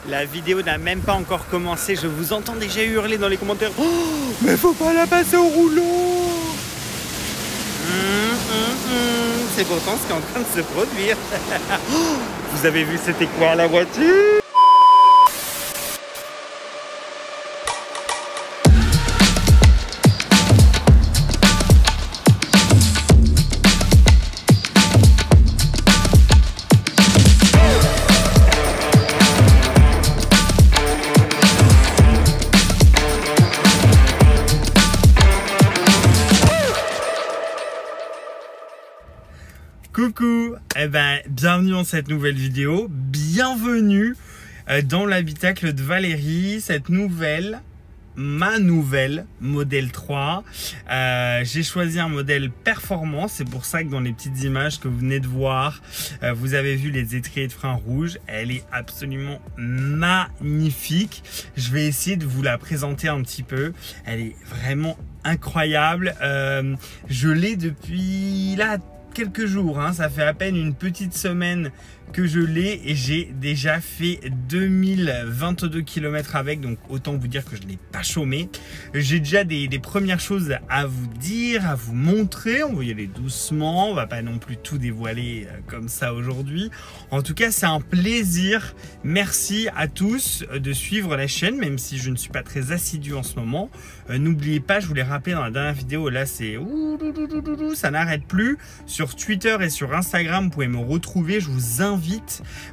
La vidéo n'a même pas encore commencé, je vous entends déjà hurler dans les commentaires. Oh, mais faut pas la passer au rouleau. C'est pourtant ce qui est en train de se produire. Vous avez vu c'était quoi la voiture? Coucou, bienvenue dans cette nouvelle vidéo, bienvenue dans l'habitacle de Valérie, ma nouvelle modèle 3. J'ai choisi un modèle performant, c'est pour ça que dans les petites images que vous venez de voir, vous avez vu les étriers de frein rouges. Elle est absolument magnifique. Je vais essayer de vous la présenter un petit peu. Elle est vraiment incroyable. Je l'ai depuis là quelques jours, hein. Ça fait à peine une petite semaine que je l'ai et j'ai déjà fait 2022 km avec, donc autant vous dire que je n'ai pas chômé. J'ai déjà des premières choses à vous dire, à vous montrer. On va y aller doucement, on va pas non plus tout dévoiler comme ça aujourd'hui. En tout cas, c'est un plaisir. Merci à tous de suivre la chaîne, même si je ne suis pas très assidu en ce moment. N'oubliez pas, je vous l'ai rappelé dans la dernière vidéo, là c'est ça n'arrête plus. Sur Twitter et sur Instagram, vous pouvez me retrouver. Je vous invite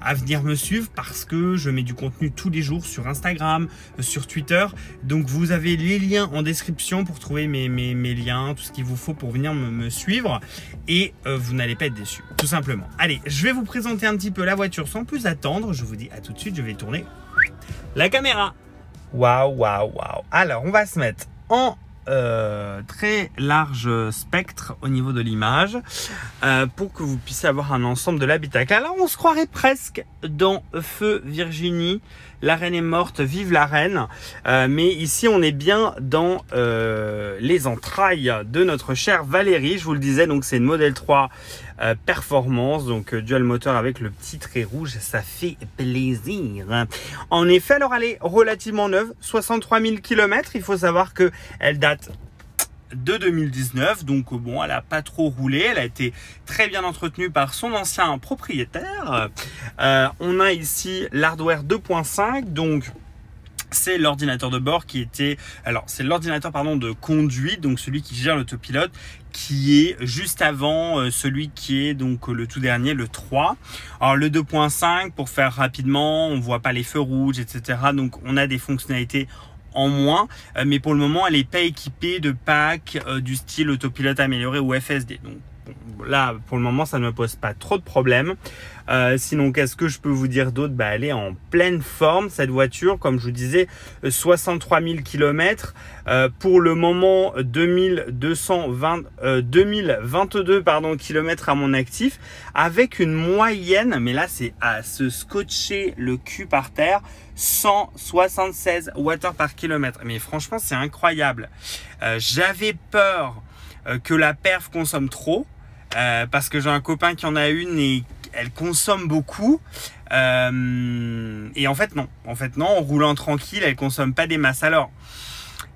à venir me suivre parce que je mets du contenu tous les jours sur Instagram, sur Twitter. Donc vous avez les liens en description pour trouver mes liens, tout ce qu'il vous faut pour venir me suivre. Et vous n'allez pas être déçus, tout simplement. Allez, je vais vous présenter un petit peu la voiture sans plus attendre. Je vous dis à tout de suite, je vais tourner la caméra. Waouh, waouh, waouh. Alors, on va se mettre en très large spectre au niveau de l'image pour que vous puissiez avoir un ensemble de l'habitacle. Alors on se croirait presque dans Feu Virginie, la reine est morte, vive la reine, mais ici on est bien dans les entrailles de notre chère Valérie. Je vous le disais, donc c'est une modèle 3 performance, donc dual moteur avec le petit trait rouge, ça fait plaisir. En effet, alors elle est relativement neuve, 63 000 km. Il faut savoir que elle date de 2019, donc bon, elle a pas trop roulé, elle a été très bien entretenue par son ancien propriétaire. On a ici l'hardware 2.5, donc c'est l'ordinateur de bord qui était, alors c'est l'ordinateur pardon de conduite, donc celui qui gère l'autopilote, qui est juste avant celui qui est donc le tout dernier, le 3. Alors le 2.5, pour faire rapidement, on voit pas les feux rouges, etc. Donc on a des fonctionnalités en moins, mais pour le moment elle n'est pas équipée de pack du style autopilote amélioré ou FSD. Donc bon, là pour le moment ça ne me pose pas trop de problèmes. Sinon qu'est-ce que je peux vous dire d'autre? Elle est en pleine forme cette voiture, comme je vous disais, 63 000 km. Pour le moment 2022 km à mon actif, avec une moyenne, mais là c'est à se scotcher le cul par terre, 176 Wh par kilomètre. Mais franchement c'est incroyable. J'avais peur que la perf consomme trop, parce que j'ai un copain qui en a une et elle consomme beaucoup. Et en fait non, en roulant tranquille, elle consomme pas des masses. Alors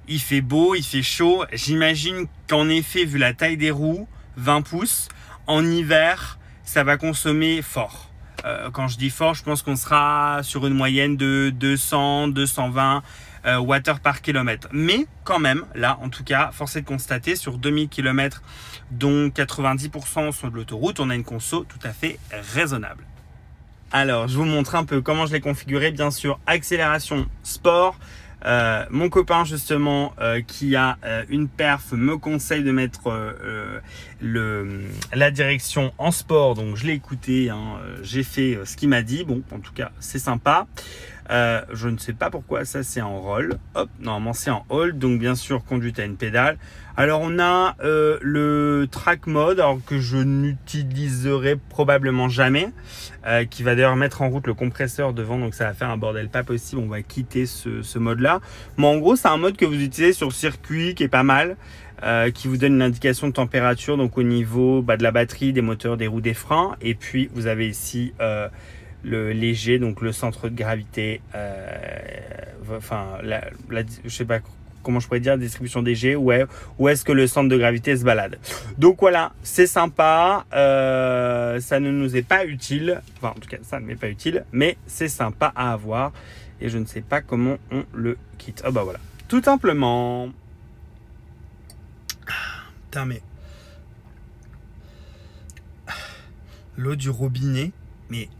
il fait beau, il fait chaud. J'imagine qu'en effet, vu la taille des roues, 20 pouces, en hiver, ça va consommer fort. Quand je dis fort, je pense qu'on sera sur une moyenne de 200-220 Wh par kilomètre. Mais quand même, là, en tout cas, force est de constater, sur 2000 km, dont 90% sur de l'autoroute, on a une conso tout à fait raisonnable. Alors, je vous montre un peu comment je l'ai configuré. Bien sûr, accélération sport. Mon copain justement qui a une perf me conseille de mettre la direction en sport, donc je l'ai écouté, hein, j'ai fait ce qu'il m'a dit. Bon, en tout cas c'est sympa. Je ne sais pas pourquoi ça c'est en roll, hop, normalement c'est en hold, donc bien sûr conduite à une pédale. Alors on a le track mode, alors que je n'utiliserai probablement jamais, qui va d'ailleurs mettre en route le compresseur devant, donc ça va faire un bordel pas possible. On va quitter ce mode là, mais en gros c'est un mode que vous utilisez sur circuit qui est pas mal, qui vous donne une indication de température, donc au niveau de la batterie, des moteurs, des roues, des freins. Et puis vous avez ici le léger, donc le centre de gravité, enfin, je sais pas comment je pourrais dire, distribution des jets, ouais, où est-ce que le centre de gravité se balade. Donc voilà, c'est sympa, ça ne nous est pas utile, enfin en tout cas ça ne m'est pas utile, mais c'est sympa à avoir et je ne sais pas comment on le quitte. Oh bah voilà, tout simplement. Putain mais l'eau du robinet, mais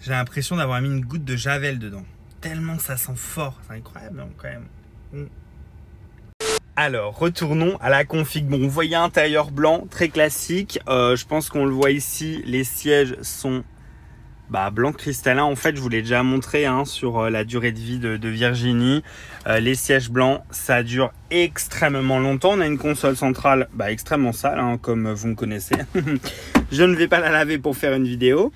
j'ai l'impression d'avoir mis une goutte de javel dedans, tellement ça sent fort, c'est incroyable hein, quand même. Alors, retournons à la config. Bon, vous voyez intérieur blanc, très classique. Je pense qu'on le voit ici, les sièges sont blanc cristallin. En fait, je vous l'ai déjà montré hein, sur la durée de vie de Virginie. Les sièges blancs, ça dure extrêmement longtemps. On a une console centrale extrêmement sale, hein, comme vous me connaissez. Je ne vais pas la laver pour faire une vidéo.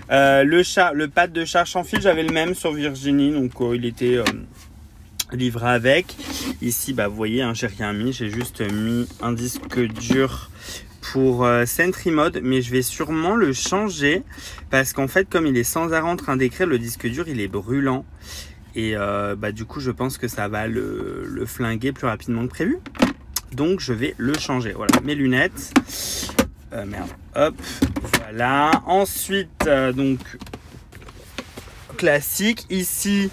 Le pad de charge sans fil, j'avais le même sur Virginie, donc il était... livré avec. Ici vous voyez hein, j'ai rien mis, j'ai juste mis un disque dur pour Sentry Mode, mais je vais sûrement le changer parce qu'en fait comme il est sans arrêt en train d'écrire, le disque dur il est brûlant et du coup je pense que ça va le flinguer plus rapidement que prévu, donc je vais le changer. Voilà mes lunettes, merde, hop, voilà. Ensuite donc classique ici.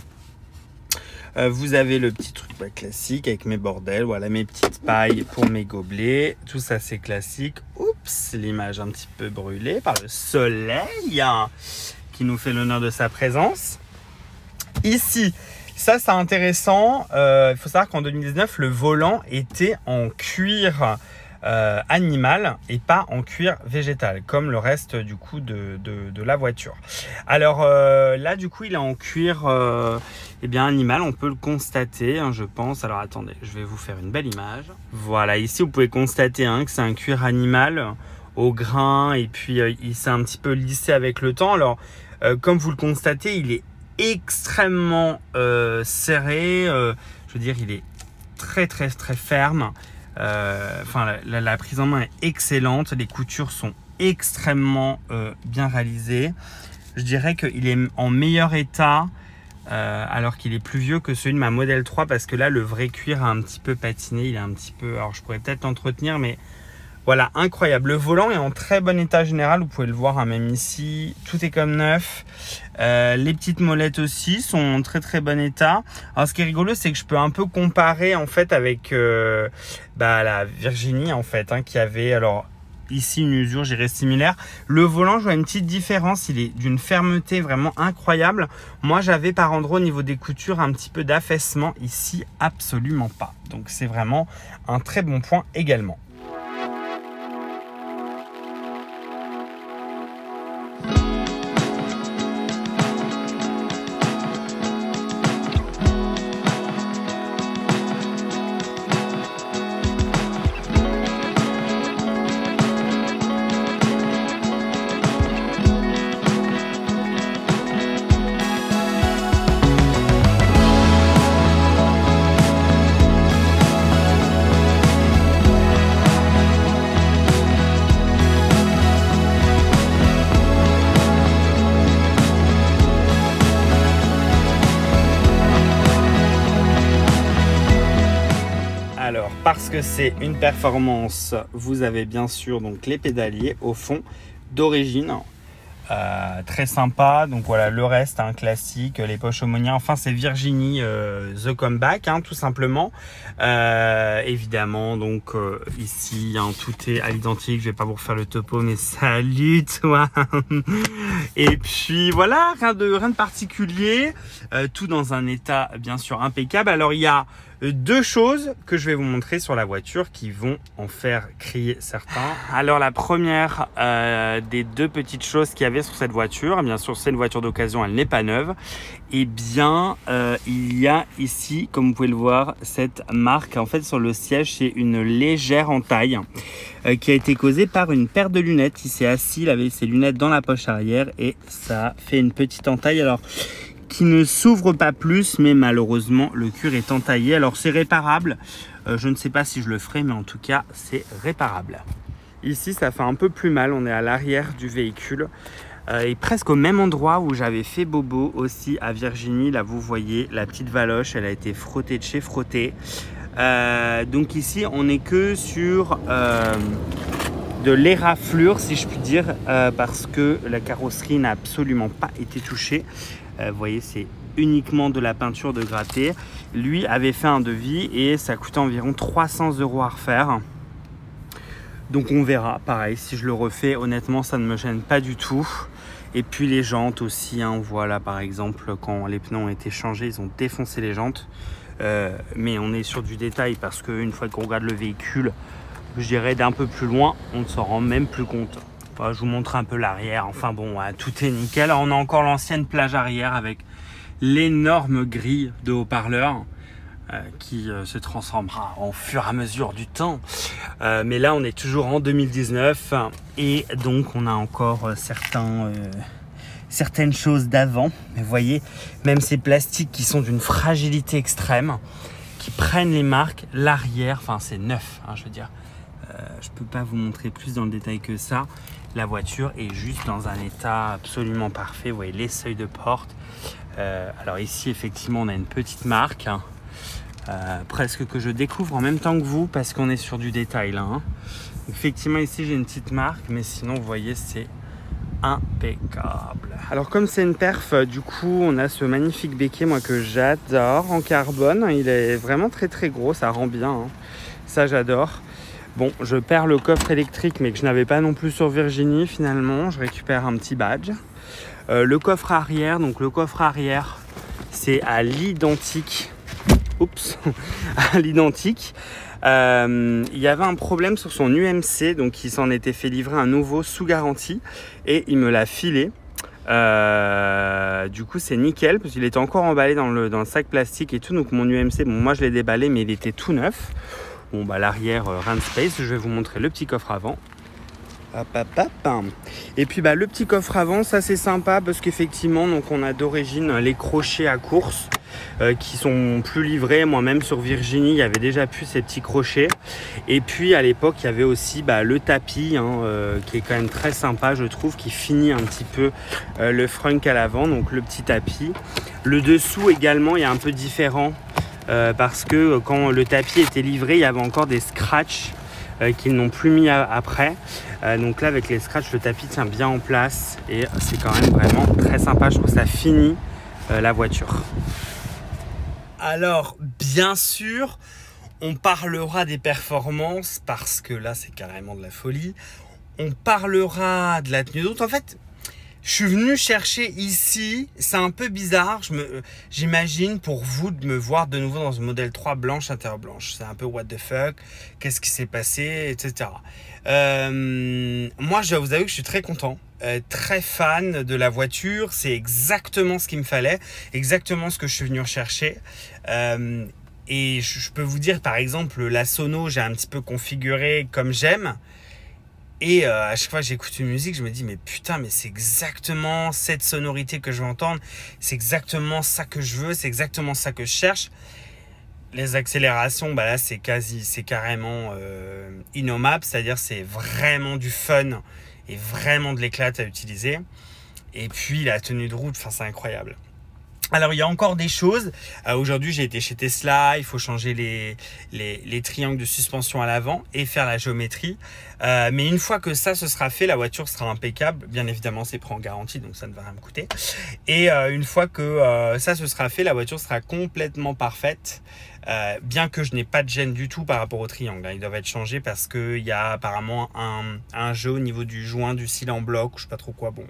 Vous avez le petit truc classique avec mes bordels, voilà mes petites pailles pour mes gobelets, tout ça c'est classique. Oups, l'image un petit peu brûlée par le soleil qui nous fait l'honneur de sa présence. Ici, ça c'est intéressant, il faut savoir qu'en 2019 le volant était en cuir animal et pas en cuir végétal comme le reste du coup de la voiture. Alors là du coup il est en cuir animal, on peut le constater hein, je pense. Alors attendez, je vais vous faire une belle image. Voilà, ici vous pouvez constater hein, que c'est un cuir animal au grain et puis il s'est un petit peu lissé avec le temps. Alors comme vous le constatez, il est extrêmement serré, je veux dire il est très ferme. La prise en main est excellente, les coutures sont extrêmement bien réalisées. Je dirais qu'il est en meilleur état alors qu'il est plus vieux que celui de ma Model 3 parce que là le vrai cuir a un petit peu patiné, il est un petit peu, alors je pourrais peut-être l'entretenir, mais voilà, incroyable. Le volant est en très bon état général, vous pouvez le voir hein, même ici, tout est comme neuf. Les petites molettes aussi sont en très bon état. Alors ce qui est rigolo, c'est que je peux un peu comparer en fait avec la Virginie en fait hein, qui avait alors ici une usure, j'irais similaire. Le volant, je vois une petite différence, il est d'une fermeté vraiment incroyable. Moi j'avais par endroit au niveau des coutures un petit peu d'affaissement, ici absolument pas. Donc c'est vraiment un très bon point également. Alors, parce que c'est une performance, vous avez bien sûr donc les pédaliers au fond d'origine, très sympa. Donc voilà, le reste un classique, les poches ammoniaques. Enfin, c'est Virginie The Comeback, hein, tout simplement. Évidemment, donc ici, hein, tout est à l'identique. Je vais pas vous refaire le topo, mais salut toi. Et puis voilà, rien de particulier. Tout dans un état bien sûr impeccable. Alors il y a deux choses que je vais vous montrer sur la voiture qui vont en faire crier certains. Alors la première des deux petites choses qu'il y avait sur cette voiture, bien sûr c'est une voiture d'occasion, elle n'est pas neuve. Et bien il y a ici, comme vous pouvez le voir, cette marque en fait sur le siège, c'est une légère entaille qui a été causée par une paire de lunettes. Il s'est assis, il avait ses lunettes dans la poche arrière et ça fait une petite entaille. Alors qui ne s'ouvre pas plus, mais malheureusement le cuir est entaillé. Alors c'est réparable, je ne sais pas si je le ferai, mais en tout cas c'est réparable. Ici ça fait un peu plus mal, on est à l'arrière du véhicule. Et presque au même endroit où j'avais fait bobo aussi à Virginie. Là vous voyez la petite valoche, elle a été frottée de chez Frotté. Donc ici on n'est que sur de l'éraflure si je puis dire, parce que la carrosserie n'a absolument pas été touchée. Vous voyez, c'est uniquement de la peinture de gratter. Lui avait fait un devis et ça coûtait environ 300 € à refaire. Donc on verra, pareil, si je le refais, honnêtement ça ne me gêne pas du tout. Et puis les jantes aussi, hein, voilà par exemple quand les pneus ont été changés, ils ont défoncé les jantes. Mais on est sur du détail parce qu'une fois qu'on regarde le véhicule, je dirais d'un peu plus loin, on ne s'en rend même plus compte. Enfin, je vous montre un peu l'arrière, enfin bon, tout est nickel. On a encore l'ancienne plage arrière avec l'énorme grille de haut-parleurs qui se transformera au fur et à mesure du temps. Mais là, on est toujours en 2019 et donc on a encore certaines choses d'avant. Vous voyez, même ces plastiques qui sont d'une fragilité extrême, qui prennent les marques, l'arrière, enfin c'est neuf, hein, je veux dire. Je peux pas vous montrer plus dans le détail que ça. La voiture est juste dans un état absolument parfait. Vous voyez les seuils de porte. Alors ici, effectivement, on a une petite marque, hein, presque que je découvre en même temps que vous parce qu'on est sur du détail là. Hein. Effectivement, ici, j'ai une petite marque, mais sinon, vous voyez, c'est impeccable. Alors comme c'est une perf, du coup on a ce magnifique béquet moi que j'adore en carbone. Il est vraiment très très gros, ça rend bien, hein. Ça j'adore. Bon, je perds le coffre électrique mais que je n'avais pas non plus sur Virginie finalement. Je récupère un petit badge. Le coffre arrière, donc le coffre arrière c'est à l'identique. Oups, à l'identique. Il y avait un problème sur son UMC, donc il s'en était fait livrer un nouveau sous garantie et il me l'a filé. Du coup c'est nickel parce qu'il était encore emballé dans le sac plastique et tout, donc mon UMC, bon moi je l'ai déballé mais il était tout neuf. Bon bah l'arrière rien space, je vais vous montrer le petit coffre avant. Hop, hop, hop. Et puis bah le petit coffre avant, ça c'est sympa parce qu'effectivement donc on a d'origine les crochets à course qui sont plus livrés. Moi-même sur Virginie, il y avait déjà plus ces petits crochets. Et puis à l'époque, il y avait aussi le tapis hein, qui est quand même très sympa, je trouve, qui finit un petit peu le frunk à l'avant, donc le petit tapis. Le dessous également est un peu différent parce que quand le tapis était livré, il y avait encore des scratchs qu'ils n'ont plus mis après. Donc là, avec les scratchs, le tapis tient bien en place et c'est quand même vraiment très sympa. Je trouve que ça finit la voiture. Alors, bien sûr, on parlera des performances parce que là, c'est carrément de la folie. On parlera de la tenue de route. En fait, je suis venu chercher ici, c'est un peu bizarre, j'imagine pour vous de me voir de nouveau dans une modèle 3 blanche, intérieur blanche. C'est un peu what the fuck, qu'est-ce qui s'est passé, etc. Moi, je dois vous avouer que je suis très content, très fan de la voiture. C'est exactement ce qu'il me fallait, exactement ce que je suis venu rechercher. Et je peux vous dire, par exemple, la sono, j'ai un petit peu configuré comme j'aime. Et à chaque fois que j'écoute une musique, je me dis mais putain, mais c'est exactement cette sonorité que je veux entendre, c'est exactement ça que je veux, c'est exactement ça que je cherche. Les accélérations, bah là c'est carrément innommable, c'est-à-dire c'est vraiment du fun et vraiment de l'éclat à utiliser. Et puis la tenue de route, enfin c'est incroyable. Alors il y a encore des choses. Aujourd'hui j'ai été chez Tesla, il faut changer les triangles de suspension à l'avant et faire la géométrie. Mais une fois que ça ce sera fait, la voiture sera impeccable. Bien évidemment c'est pris en garantie donc ça ne va rien me coûter. Et une fois que ça ce sera fait, la voiture sera complètement parfaite. Bien que je n'ai pas de gêne du tout par rapport au triangle, hein. Ils doivent être changés parce qu'il y a apparemment un jeu au niveau du joint du cil en bloc, je sais pas trop quoi. Bon,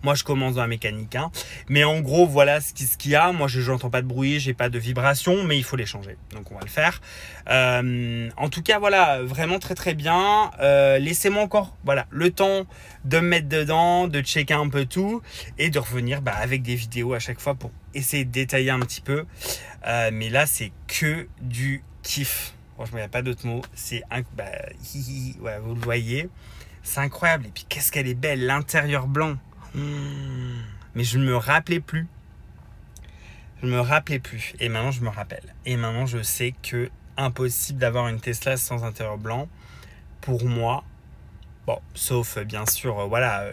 moi je commence dans la mécanique, hein. Mais en gros voilà ce qu'il y a. Moi je n'entends pas de bruit, j'ai pas de vibration, mais il faut les changer, donc on va le faire. En tout cas voilà, vraiment très très bien. Laissez-moi encore le temps de me mettre dedans, de checker un peu tout et de revenir avec des vidéos à chaque fois pour essayer de détailler un petit peu. Mais là c'est que du kiff, franchement il n'y a pas d'autre mot. C'est ouais, vous le voyez, c'est incroyable. Et puis qu'est-ce qu'elle est belle, l'intérieur blanc. Mais je ne me rappelais plus. Et maintenant je me rappelle. Et maintenant je sais que impossible d'avoir une Tesla sans intérieur blanc. Pour moi, Bon, sauf bien sûr, voilà,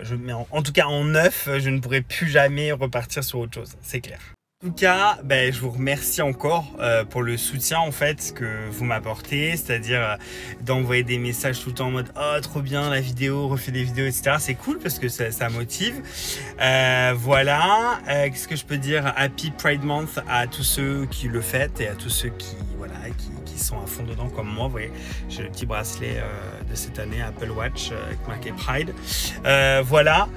en tout cas en neuf, je ne pourrai plus jamais repartir sur autre chose, c'est clair. En tout cas, je vous remercie encore pour le soutien en fait que vous m'apportez, c'est-à-dire d'envoyer des messages tout le temps en mode « Oh, trop bien la vidéo, refais des vidéos, etc. » C'est cool parce que ça motive. Voilà, qu'est-ce que je peux dire? Happy Pride Month à tous ceux qui le fêtent et à tous ceux qui, voilà, qui sont à fond dedans comme moi. Vous voyez, j'ai le petit bracelet de cette année Apple Watch avec marqué Pride. Voilà,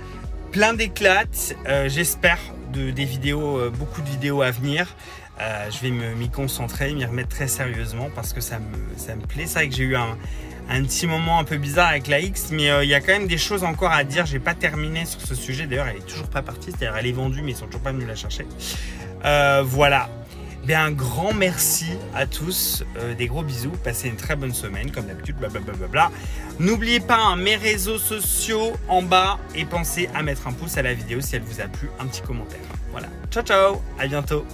plein d'éclates, j'espère des vidéos, beaucoup de vidéos à venir. Je vais m'y concentrer, m'y remettre très sérieusement parce que ça me plaît. C'est vrai que j'ai eu un petit moment un peu bizarre avec la X, mais il y a quand même des choses encore à dire. J'ai pas terminé sur ce sujet. D'ailleurs, elle est toujours pas partie. C'est-à-dire, elle est vendue, mais ils sont toujours pas venus la chercher. Voilà. Un grand merci à tous, des gros bisous, passez une très bonne semaine comme d'habitude, blablabla. N'oubliez pas mes réseaux sociaux en bas et pensez à mettre un pouce à la vidéo si elle vous a plu, un petit commentaire. Voilà, ciao ciao, à bientôt.